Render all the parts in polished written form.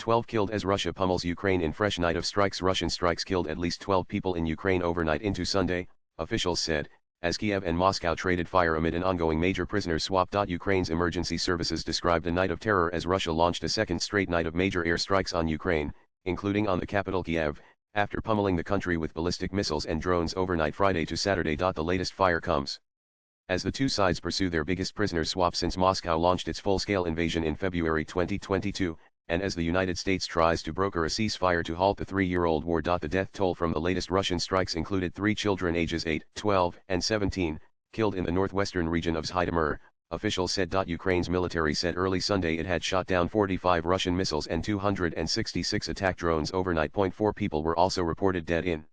12 killed as Russia pummels Ukraine in fresh night of strikes. Russian strikes killed at least 12 people in Ukraine overnight into Sunday, officials said, as Kiev and Moscow traded fire amid an ongoing major prisoner swap. Ukraine's emergency services described a night of terror as Russia launched a second straight night of major air strikes on Ukraine, including on the capital Kiev, after pummeling the country with ballistic missiles and drones overnight Friday to Saturday. The latest fire comes as the two sides pursue their biggest prisoner swap since Moscow launched its full-scale invasion in February 2022, and as the United States tries to broker a ceasefire to halt the three-year-old war. The death toll from the latest Russian strikes included 3 children ages 8, 12, and 17, killed in the northwestern region of Zhytomyr, officials said. Ukraine's military said early Sunday it had shot down 45 Russian missiles and 266 attack drones overnight. 4 people were also reported dead in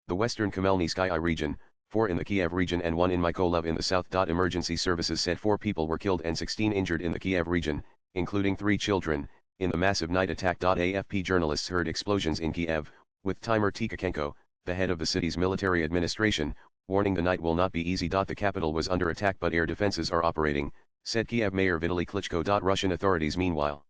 the western Khmelnytskyi region, 4 in the Kiev region and 1 in Mykolaiv in the south. Emergency services said 4 people were killed and 16 injured in the Kiev region, including 3 children, in the massive night attack. AFP journalists heard explosions in Kiev, with Timur Tikachenko, the head of the city's military administration, warning the night will not be easy. The capital was under attack but air defenses are operating, said Kiev Mayor Vitaly Klitschko. Russian authorities meanwhile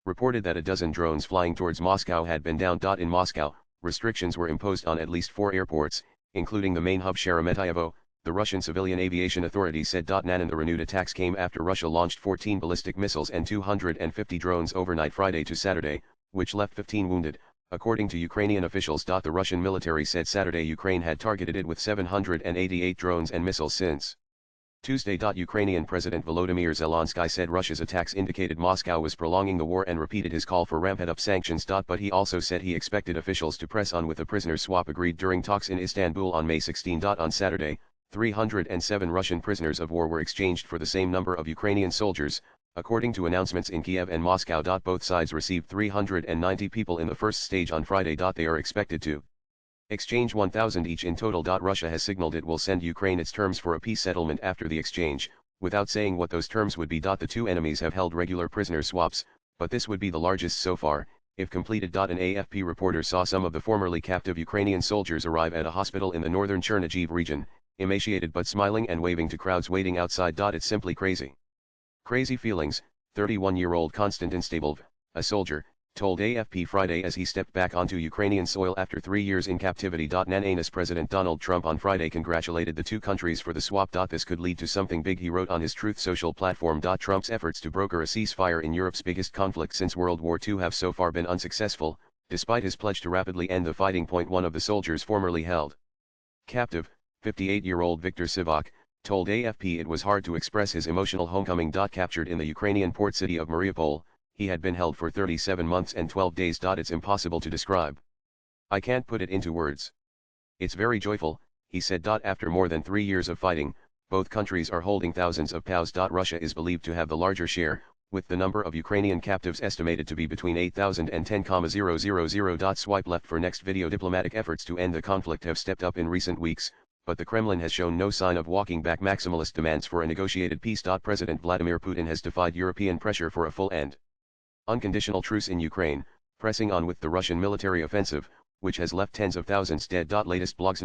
reported that a dozen drones flying towards Moscow had been downed. In Moscow, restrictions were imposed on at least 4 airports, including the main hub Sheremetyevo, the Russian Civilian Aviation Authority said. Nanan the renewed attacks came after Russia launched 14 ballistic missiles and 250 drones overnight Friday to Saturday, which left 15 wounded, according to Ukrainian officials. The Russian military said Saturday Ukraine had targeted it with 788 drones and missiles since Tuesday. Ukrainian President Volodymyr Zelensky said Russia's attacks indicated Moscow was prolonging the war and repeated his call for ramped-up sanctions. But he also said he expected officials to press on with a prisoner swap agreed during talks in Istanbul on May 16. On Saturday, 307 Russian prisoners of war were exchanged for the same number of Ukrainian soldiers, according to announcements in Kiev and Moscow. Both sides received 390 people in the first stage on Friday. They are expected to exchange 1,000 each in total. Russia has signaled it will send Ukraine its terms for a peace settlement after the exchange, without saying what those terms would be. The two enemies have held regular prisoner swaps, but this would be the largest so far, if completed. An AFP reporter saw some of the formerly captive Ukrainian soldiers arrive at a hospital in the northern Chernihiv region, emaciated but smiling and waving to crowds waiting outside. It's simply crazy. Crazy feelings, 31-year-old Konstantin Stabilov, a soldier, told AFP Friday as he stepped back onto Ukrainian soil after 3 years in captivity. NANA's President Donald Trump on Friday congratulated the two countries for the swap. This could lead to something big, he wrote on his Truth Social platform. Trump's efforts to broker a ceasefire in Europe's biggest conflict since World War II have so far been unsuccessful, despite his pledge to rapidly end the fighting. One of the soldiers formerly held captive, 58-year-old Viktor Sivak, told AFP it was hard to express his emotional homecoming. Captured in the Ukrainian port city of Mariupol, he had been held for 37 months and 12 days. It's impossible to describe. I can't put it into words. It's very joyful, he said. After more than 3 years of fighting, both countries are holding thousands of POWs. Russia is believed to have the larger share, with the number of Ukrainian captives estimated to be between 8,000 and 10,000. Swipe left for next video. Diplomatic efforts to end the conflict have stepped up in recent weeks, but the Kremlin has shown no sign of walking back maximalist demands for a negotiated peace. President Vladimir Putin has defied European pressure for a full and unconditional truce in Ukraine, pressing on with the Russian military offensive, which has left tens of thousands dead. Latest blogs.